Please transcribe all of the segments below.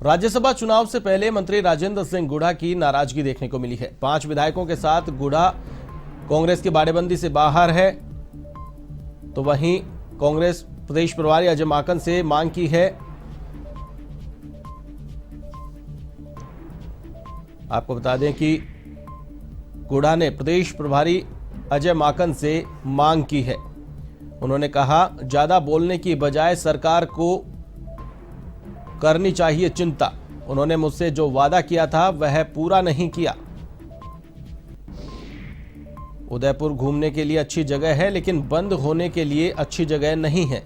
राज्यसभा चुनाव से पहले मंत्री राजेंद्र सिंह गुढ़ा की नाराजगी देखने को मिली है। 5 विधायकों के साथ गुढ़ा कांग्रेस की बाड़ेबंदी से बाहर है, तो वहीं कांग्रेस प्रदेश प्रभारी अजय माकन से मांग की है। आपको बता दें कि गुढ़ा ने प्रदेश प्रभारी अजय माकन से मांग की है। उन्होंने कहा, ज्यादा बोलने की बजाय सरकार को करनी चाहिए चिंता। उन्होंने मुझसे जो वादा किया था वह पूरा नहीं किया। उदयपुर घूमने के लिए अच्छी जगह है, लेकिन बंद होने के लिए अच्छी जगह नहीं है।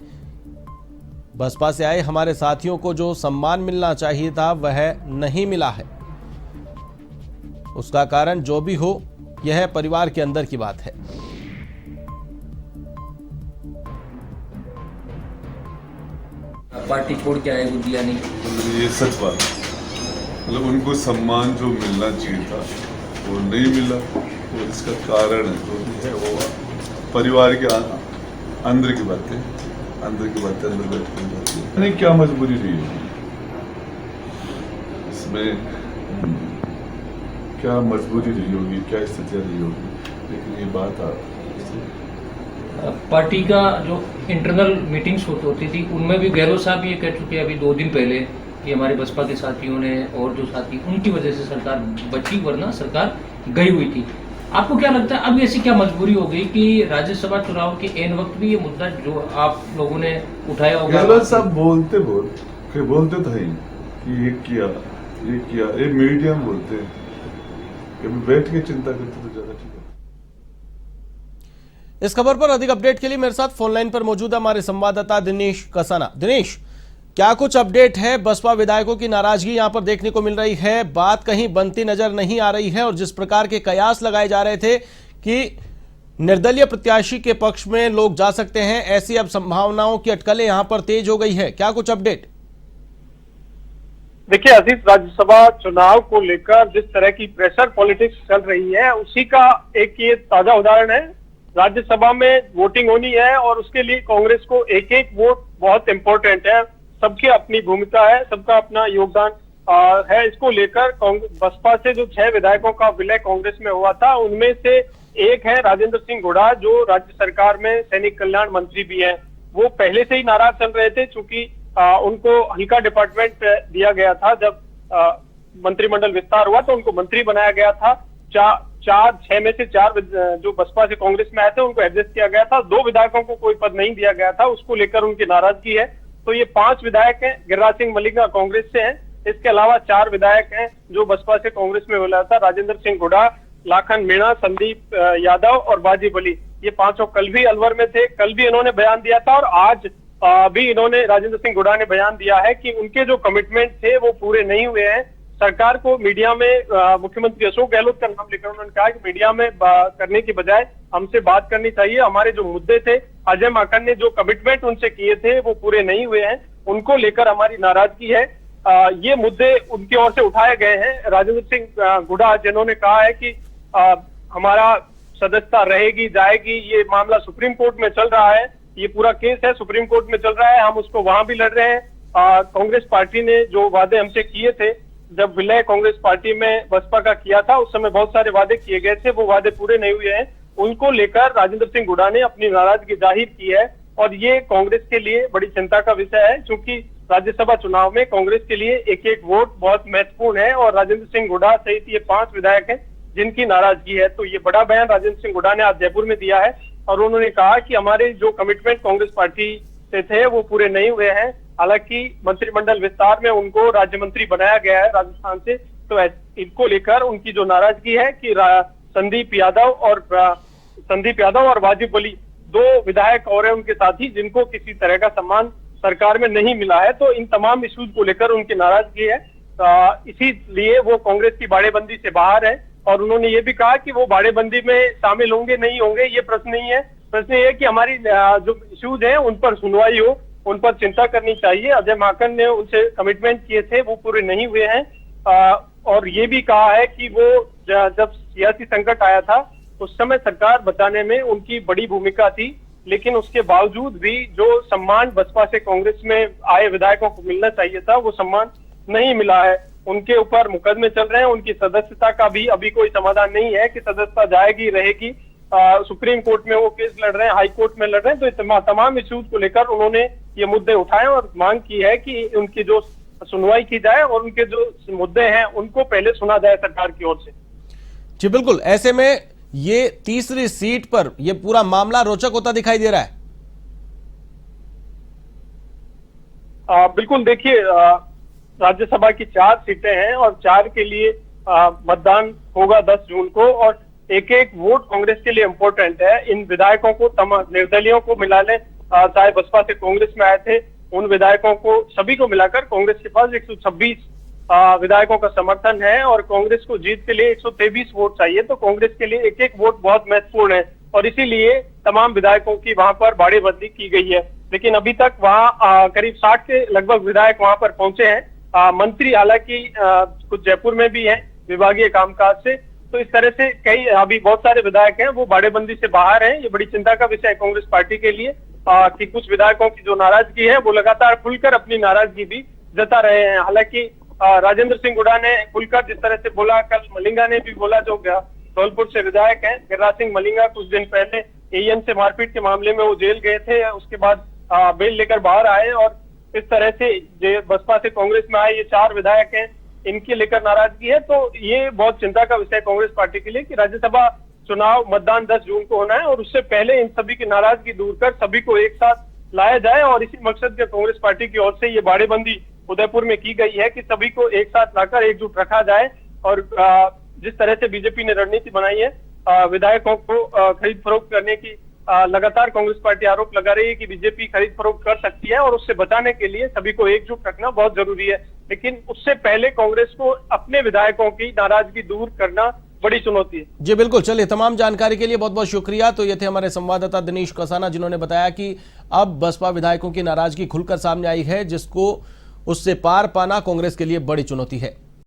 बसपा से आए हमारे साथियों को जो सम्मान मिलना चाहिए था वह नहीं मिला है। उसका कारण जो भी हो, यह परिवार के अंदर की बात है। पार्टी छोड़ के आए, वो दिया नहीं। ये सच बात है। मतलब उनको सम्मान जो मिलना चाहिए था वो नहीं मिला, और इसका कारण जो भी है वो परिवार के अंदर की बातें अंदर बैठ कर नहीं, क्या मजबूरी रही होगी इसमें, क्या मजबूरी रही होगी, क्या स्थितियाँ रही होगी, लेकिन ये बात पार्टी का जो इंटरनल मीटिंग्स होती थी उनमें भी गहलोत साहब ये कह चुके हैं अभी 2 दिन पहले कि हमारे बसपा के साथियों ने और जो साथी उनकी वजह से सरकार बची, वरना सरकार गई हुई थी। आपको क्या लगता है अब ऐसी क्या मजबूरी हो गई कि राज्यसभा चुनाव के एन वक्त भी ये मुद्दा जो आप लोगों ने उठाया होगा? गहलोत साहब बोलते तो है कि ये किया, ये मीडिया में बोलते हैं, कभी बैठ के चिंता करते तो ज्यादा ठीक है। इस खबर पर अधिक अपडेट के लिए मेरे साथ फोन लाइन पर मौजूद है हमारे संवाददाता दिनेश कसाना। दिनेश, क्या कुछ अपडेट है? बसपा विधायकों की नाराजगी यहां पर देखने को मिल रही है, बात कहीं बनती नजर नहीं आ रही है, और जिस प्रकार के कयास लगाए जा रहे थे कि निर्दलीय प्रत्याशी के पक्ष में लोग जा सकते हैं, ऐसी अब संभावनाओं की अटकलें यहां पर तेज हो गई है। क्या कुछ अपडेट? देखिए अजीज, राज्यसभा चुनाव को लेकर जिस तरह की प्रेशर पॉलिटिक्स चल रही है उसी का एक ये ताजा उदाहरण है। राज्यसभा में वोटिंग होनी है और उसके लिए कांग्रेस को एक एक वोट बहुत इंपॉर्टेंट है। सबकी अपनी भूमिका है, सबका अपना योगदान है। इसको लेकर बसपा से जो 6 विधायकों का विलय कांग्रेस में हुआ था, उनमें से एक है राजेंद्र सिंह गुढ़ा, जो राज्य सरकार में सैनिक कल्याण मंत्री भी हैं। वो पहले से ही नाराज चल रहे थे, चूंकि उनको हल्का डिपार्टमेंट दिया गया था। जब मंत्रिमंडल विस्तार हुआ तो उनको मंत्री बनाया गया था। 6 में से 4 जो बसपा से कांग्रेस में आए थे उनको एडजस्ट किया गया था। 2 विधायकों को कोई पद नहीं दिया गया था, उसको लेकर उनकी नाराजगी है। तो ये 5 विधायक हैं। गिरिराज सिंह मलिंगा कांग्रेस से हैं, इसके अलावा 4 विधायक हैं जो बसपा से कांग्रेस में मिला था। राजेंद्र सिंह गुढ़ा, लाखन मीणा, संदीप यादव और बाजी बली, ये 5 कल भी अलवर में थे। कल भी इन्होंने बयान दिया था और आज भी इन्होंने, राजेंद्र सिंह गुढ़ा ने बयान दिया है कि उनके जो कमिटमेंट थे वो पूरे नहीं हुए हैं। सरकार को मीडिया में मुख्यमंत्री अशोक गहलोत का नाम लेकर उन्होंने कहा कि मीडिया में करने की बजाय हमसे बात करनी चाहिए। हमारे जो मुद्दे थे, अजय माकन ने जो कमिटमेंट उनसे किए थे वो पूरे नहीं हुए हैं, उनको लेकर हमारी नाराजगी है। ये मुद्दे उनकी ओर से उठाए गए हैं। राजेंद्र सिंह गुढ़ा जिन्होंने कहा है कि हमारा सदस्यता रहेगी जाएगी, ये मामला सुप्रीम कोर्ट में चल रहा है, ये पूरा केस है सुप्रीम कोर्ट में चल रहा है, हम उसको वहां भी लड़ रहे हैं। कांग्रेस पार्टी ने जो वादे हमसे किए थे, जब विलय कांग्रेस पार्टी में बसपा का किया था उस समय बहुत सारे वादे किए गए थे, वो वादे पूरे नहीं हुए हैं। उनको लेकर राजेंद्र सिंह गुढ़ा ने अपनी नाराजगी जाहिर की है और ये कांग्रेस के लिए बड़ी चिंता का विषय है, क्योंकि राज्यसभा चुनाव में कांग्रेस के लिए एक एक वोट बहुत महत्वपूर्ण है और राजेंद्र सिंह गुढ़ा सहित ये 5 विधायक हैं जिनकी नाराजगी है। तो ये बड़ा बयान राजेंद्र सिंह गुढ़ा ने आज जयपुर में दिया है और उन्होंने कहा कि हमारे जो कमिटमेंट कांग्रेस पार्टी से थे वो पूरे नहीं हुए हैं। हालांकि मंत्रिमंडल विस्तार में उनको राज्य मंत्री बनाया गया है राजस्थान से, तो इनको लेकर उनकी जो नाराजगी है कि संदीप यादव और वाजिब अली 2 विधायक और हैं उनके साथी, जिनको किसी तरह का सम्मान सरकार में नहीं मिला है। तो इन तमाम इश्यूज को लेकर उनकी नाराजगी है, इसीलिए वो कांग्रेस की बाड़ेबंदी से बाहर है। और उन्होंने ये भी कहा कि वो बाड़ेबंदी में शामिल होंगे नहीं होंगे ये प्रश्न नहीं है, प्रश्न ये है कि हमारी जो इश्यूज हैं उन पर सुनवाई हो, उन पर चिंता करनी चाहिए। अजय माकन ने उनसे कमिटमेंट किए थे वो पूरे नहीं हुए हैं। और ये भी कहा है कि वो जब सियासी संकट आया था उस समय सरकार बचाने में उनकी बड़ी भूमिका थी, लेकिन उसके बावजूद भी जो सम्मान बसपा से कांग्रेस में आए विधायकों को मिलना चाहिए था वो सम्मान नहीं मिला है। उनके ऊपर मुकदमे चल रहे हैं, उनकी सदस्यता का भी अभी कोई समाधान नहीं है कि सदस्यता जाएगी रहेगी। सुप्रीम कोर्ट में वो केस लड़ रहे हैं, हाई कोर्ट में लड़ रहे हैं। तो तमाम इश्यूज को लेकर उन्होंने ये मुद्दे उठाए और मांग की है कि उनकी जो सुनवाई की जाए और उनके जो मुद्दे हैं उनको पहले सुना जाए सरकार की ओर से। जी बिल्कुल, ऐसे में ये तीसरी सीट पर ये पूरा मामला रोचक होता दिखाई दे रहा है। बिल्कुल, देखिए राज्यसभा की 4 सीटें हैं और 4 के लिए मतदान होगा 10 जून को और एक एक वोट कांग्रेस के लिए इम्पोर्टेंट है। इन विधायकों को निर्दलीयों को मिला लें, चाहे बसपा से कांग्रेस में आए थे, उन विधायकों को सभी को मिलाकर कांग्रेस के पास 126 विधायकों का समर्थन है और कांग्रेस को जीत के लिए 123 वोट चाहिए। तो कांग्रेस के लिए एक एक वोट बहुत महत्वपूर्ण है और इसीलिए तमाम विधायकों की वहां पर बाड़ेबंदी की गई है। लेकिन अभी तक वहां करीब 60 के लगभग विधायक वहां पर पहुंचे हैं। मंत्री हालांकि कुछ जयपुर में भी हैं विभागीय कामकाज से। तो इस तरह से कई अभी बहुत सारे विधायक हैं वो बाड़ेबंदी से बाहर हैं। ये बड़ी चिंता का विषय है कांग्रेस पार्टी के लिए कि कुछ विधायकों की जो नाराजगी है वो लगातार खुलकर अपनी नाराजगी भी जता रहे हैं। हालांकि राजेंद्र सिंह हुड्डा ने खुलकर जिस तरह से बोला, कल मलिंगा ने भी बोला, जो धौलपुर से विधायक हैं गिरिराज सिंह मलिंगा, कुछ दिन पहले एएन से मारपीट के मामले में वो जेल गए थे, उसके बाद बेल लेकर बाहर आए और इस तरह से जो बसपा से कांग्रेस में आए ये 4 विधायक हैं, इनके लेकर नाराजगी है। तो ये बहुत चिंता का विषय कांग्रेस पार्टी के लिए कि राज्यसभा चुनाव मतदान 10 जून को होना है और उससे पहले इन सभी की नाराजगी दूर कर सभी को एक साथ लाया जाए और इसी मकसद के कांग्रेस पार्टी की ओर से ये बाड़ेबंदी उदयपुर में की गई है कि सभी को एक साथ लाकर एकजुट रखा जाए। और जिस तरह से बीजेपी ने रणनीति बनाई है विधायकों को खरीद फरोख्त करने की, लगातार कांग्रेस पार्टी आरोप लगा रही है कि बीजेपी खरीद फरोख्त कर सकती है और उससे बचाने के लिए सभी को एकजुट रखना बहुत जरूरी है। लेकिन उससे पहले कांग्रेस को अपने विधायकों की नाराजगी दूर करना बड़ी चुनौती है। जी बिल्कुल, चलिए तमाम जानकारी के लिए बहुत बहुत शुक्रिया। तो ये थे हमारे संवाददाता दिनेश कसाना जिन्होंने बताया कि अब बसपा विधायकों की नाराजगी खुलकर सामने आई है जिसको उससे पार पाना कांग्रेस के लिए बड़ी चुनौती है।